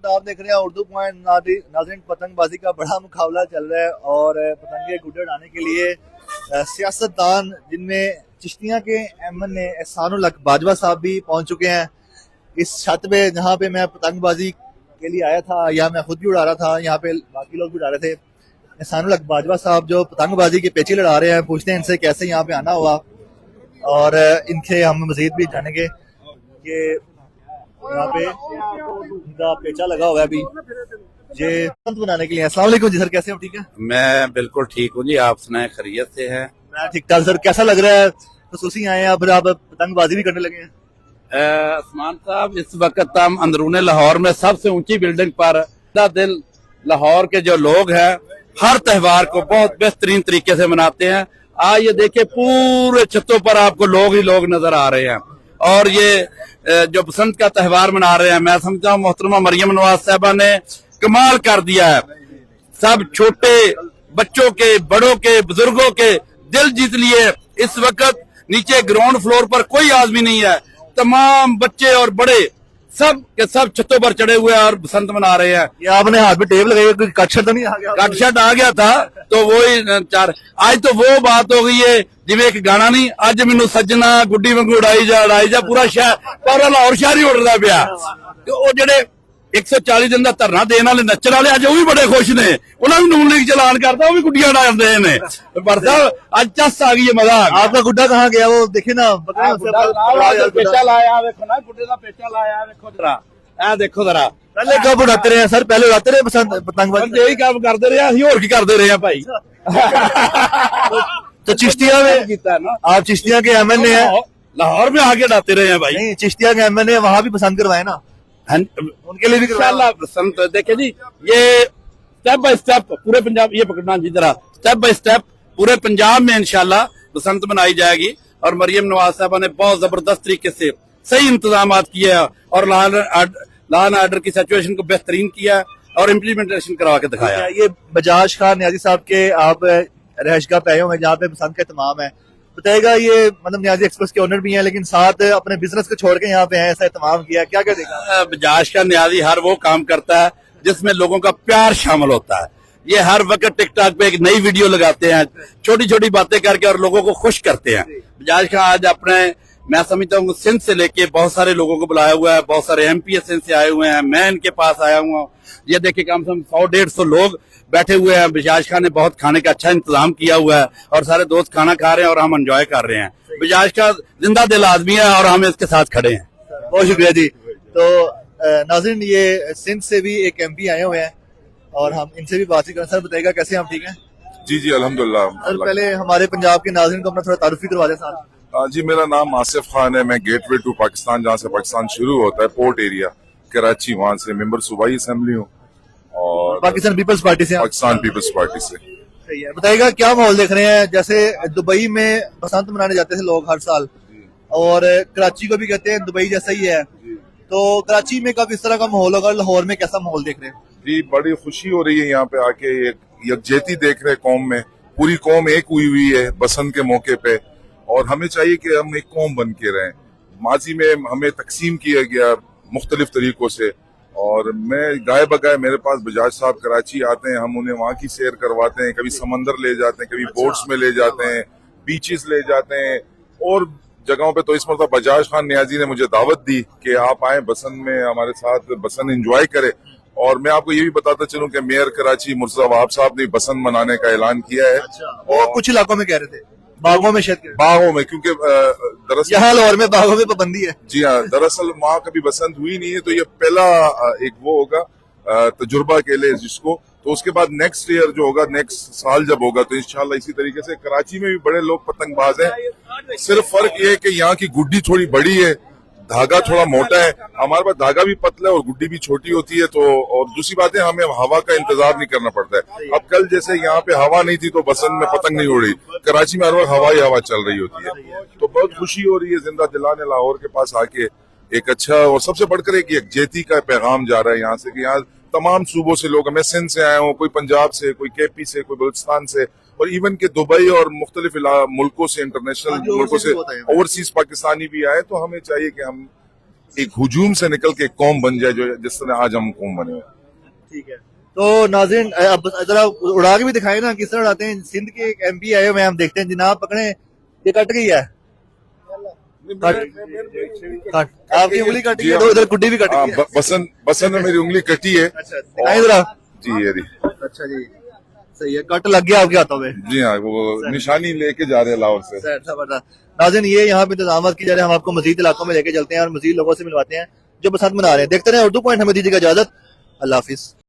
आप देख रहे हैं उर्दू पॉइंट। नाज़रीन, पतंगबाजी का बड़ा मुकाबला चल रहा है और पतंगे गुड्डे उड़ाने के लिए सियासतदान जिनमें चिश्तिया के एमएन एहसानुल हक बाजवा साहब भी पहुंच चुके हैं इस छत पे जहाँ पे मैं पतंगबाजी के लिए आया था, या मैं खुद भी उड़ा रहा था, यहाँ पे बाकी लोग भी उड़ा रहे थे। एहसानुल हक बाजवा साहब जो पतंगबाजी के पेचे लड़ा रहे हैं, पूछते हैं इनसे कैसे यहाँ पे आना हुआ और इनसे हम मजीद भी जानेंगे कि यहाँ पे इनका पेचा लगा हुआ है अभी ये पंत बनाने के लिए। अस्सलाम वालेकुम जी सर, कैसे हो? ठीक है, मैं बिल्कुल ठीक हूँ जी, आप सुनाए खैरियत से हैं? मैं ठीक ठाक सर। कैसा लग रहा है? खसूसी आए हैं, अब आप पतंगबाजी भी करने लगे हैं? उस्मान साहब, इस वक्त हम अंदरूने लाहौर में सबसे ऊंची बिल्डिंग पर दिल लाहौर के जो लोग हैं हर त्योहार को बहुत बेहतरीन तरीके से मनाते हैं। आज ये देखिए पूरे छतों पर आपको लोग ही लोग नजर आ रहे हैं और ये जो बसंत का त्योहार मना रहे हैं, मैं समझता हूँ मोहतरमा मरियम नवाज साहबा ने कमाल कर दिया है। सब छोटे बच्चों के, बड़ों के, बुजुर्गों के दिल जीत लिए। इस वक्त नीचे ग्राउंड फ्लोर पर कोई आदमी नहीं है, तमाम बच्चे और बड़े सब के सब छतों पर चढ़े हुए हैं और बसंत मना रहे हैं। ये आपने हाथ में टेप लगाई, कोई कट शट तो नहीं आ गया? कट शट आ गया था तो वही चार। आज तो वो बात हो गई है जिवें एक गाना नहीं, अज मैनू सजना गुड्डी वांगू उड़ाई जा, पूरा शहर लाहौर शहर ही उड़दा पिया। वो जेडे 140 दिन का धरना देने वाले नचण वाले अज भी बड़े खुश ने, उन्होंने भी नून लीग चलान करता, वो भी गुड्डियां उड़ाते हैं। पर साहब अज चस आ गई है मजा। आपका गुड्डा कहाँ गया? वो देखे ना, पेचा लाया, देखो ना गुड्डे का पेचा लाया, देखो जरा, ए देखो जरा। पहले कब उड़ाते रहे सर? पहले उड़ाते रहे पतंगबाजी? यही काम करते रहे, असं होर की करते रहे भाई। तो चिश्तिया में आप चिश्तिया के एमएनए हैं, लाहौर में आके उड़ाते रहे हैं भाई। नहीं, चिश्तिया के एमएनए वहां भी पसंद करवाए ना, उनके लिए भी इंशाल्लाह पसंद। देखिए जी, ये स्टेप बाय स्टेप पूरे पंजाब, ये पकड़ना जी जरा, स्टेप बाय स्टेप पूरे पंजाब में इंशाल्लाह बसंत मनाई जाएगी। और मरियम नवाज साहबा ने बहुत जबरदस्त तरीके से सही इंतजाम किए हैं और लॉ एंड ऑर्डर की सिचुएशन को बेहतरीन किया और इम्प्लीमेंटेशन करवा के दिखाया। ये बजाज खान नियाजी साहब के आप रहशगाह पे आए होंगे जहाँ पे बसंत का एहतमाम है, बताएगा ये मतलब नियाजी एक्सप्रेस के ओनर भी हैं लेकिन साथ अपने बिजनेस को छोड़ के यहाँ पे हैं, ऐसा एहतमाम किया, क्या क्या देखा? बजाज का नियाजी हर वो काम करता है जिसमें लोगों का प्यार शामिल होता है। ये हर वक्त टिकटॉक पे एक नई वीडियो लगाते हैं, छोटी छोटी बातें करके और लोगों को खुश करते हैं। बजाज का आज अपने, मैं समझता हूँ सिंध से लेके बहुत सारे लोगों को बुलाया हुआ है, बहुत सारे एमपी सिंध से आए हुए हैं, मैं इनके पास आया हुआ हूँ। ये देखिए कम से कम 100-150 लोग बैठे हुए हैं। बजाज खान ने बहुत खाने का अच्छा इंतजाम किया हुआ है और सारे दोस्त खाना खा रहे हैं और हम एंजॉय कर रहे हैं। बजाज का जिंदा दिल आदमी है और हम इसके साथ खड़े हैं। बहुत शुक्रिया जी। तो नाज़रीन, ये सिंध से भी एक एमपी आए हुए हैं और हम इनसे भी बातचीत करें। सर बताइएगा कैसे हम? ठीक है जी जी, अल्हम्दुलिल्लाह। सर पहले हमारे पंजाब के नाज़रीन को अपना थोड़ा तारुफ ही करवा दें साहब। जी, मेरा नाम आसिफ खान है। मैं गेटवे टू पाकिस्तान, जहाँ से पाकिस्तान शुरू होता है, पोर्ट एरिया कराची, वहाँ से मेंबर सूबाई असेंबली हूँ और पाकिस्तान पीपल्स पार्टी से। पाकिस्तान पीपल्स पार्टी से। सही है। बताइएगा क्या माहौल देख रहे हैं? जैसे दुबई में बसंत मनाने जाते थे लोग हर साल और कराची को भी कहते हैं दुबई जैसा ही है, तो कराची में कब इस तरह का माहौल होगा? लाहौर में कैसा माहौल देख रहे हैं? जी, बड़ी खुशी हो रही है यहाँ पे आके, यकजहती देख रहे कौम में, पूरी कौम एक हुई है बसंत के मौके पे और हमें चाहिए कि हम एक कौम बन के रहें। माजी में हमें तकसीम किया गया मुख्तलिफ तरीकों से और मैं गाय बगाए, मेरे पास बजाज साहब कराची आते हैं, हम उन्हें वहाँ की सैर करवाते हैं, कभी समंदर ले जाते हैं, कभी बोट्स में ले जाते हैं, बीचेस ले जाते हैं और जगहों पे। तो इस मरतबा बजाज खान नियाजी ने मुझे दावत दी कि आप आए बसंत में हमारे साथ बसंत एंजॉय करें। और मैं आपको ये भी बताता चलूं कि मेयर कराची मुर्तजा वहाब साहब ने बसंत मनाने का ऐलान किया है। और कुछ इलाकों में कह रहे थे बागों में, शायद बागों में, क्योंकि दरअसल यहाँ लाहौर में बागों में पाबंदी है। जी हाँ, दरअसल वहाँ कभी बसंत हुई नहीं है, तो ये पहला एक वो होगा तजुर्बा के लिए जिसको, तो उसके बाद नेक्स्ट ईयर जो होगा, नेक्स्ट साल जब होगा तो इंशाल्लाह इसी तरीके से। कराची में भी बड़े लोग पतंगबाज हैं, सिर्फ फर्क ये है कि यहाँ की गुड्डी थोड़ी बड़ी है, धागा थोड़ा मोटा है, हमारे पास धागा भी पतला है और गुड्डी भी छोटी होती है। तो और दूसरी बात है, हमें हवा का इंतजार नहीं करना पड़ता है। अब कल जैसे यहाँ पे हवा नहीं थी तो बसंत में पतंग नहीं उड़ रही, कराची में हर वक्त हवा ही हवा चल रही होती है। तो बहुत खुशी हो रही है जिंदा दिलाने लाहौर के पास आके। एक अच्छा और सबसे बढ़कर एक यकजहती का पैगाम जा रहा है यहाँ से कि यहाँ तमाम सूबों से लोग, मैं सिंध से आया हूँ, कोई पंजाब से, कोई केपी से, कोई बलूचिस्तान से और इवन के दुबई और मुख्तलिफ मुल्कों से, इंटरनेशनल मुल्कों से ओवरसीज पाकिस्तानी भी आए। तो हमें चाहिए कि हम एक हुजूम से निकल के कौम बन जाए, जो जिस तरह आज हम कौम बने हुए हैं। ठीक है। तो नाज़रीन अब जरा उड़ा के भी दिखाए ना, किस तरह उड़ाते हैं। सिंध के एक MP आए हुए हैं, हम देखते हैं। जनाब पकड़े, ये कट गई है, कट आपकी उंगली कट गई है, तो इधर गुड्डी भी कट गई है। बसंत में मेरी उंगली कटी है। अच्छा दिखाएं जरा। जी ये अच्छा जी, सही है, कट लग गया आपके हाथों में। जी हाँ, वो निशानी लेके जा रहे हैं लाहौर से। जबरदस्त। नाज़रीन ये यहाँ पे इंतजाम की जा रहे हैं, हम आपको मजीद इलाकों में लेके चलते हैं और मजीद लोगों से मिलवाते हैं जो बसंत मना रहे हैं। देखते रहे उर्दू पॉइंट, हमें दीजिएगा इजाजत। अल्लाह हाफिज।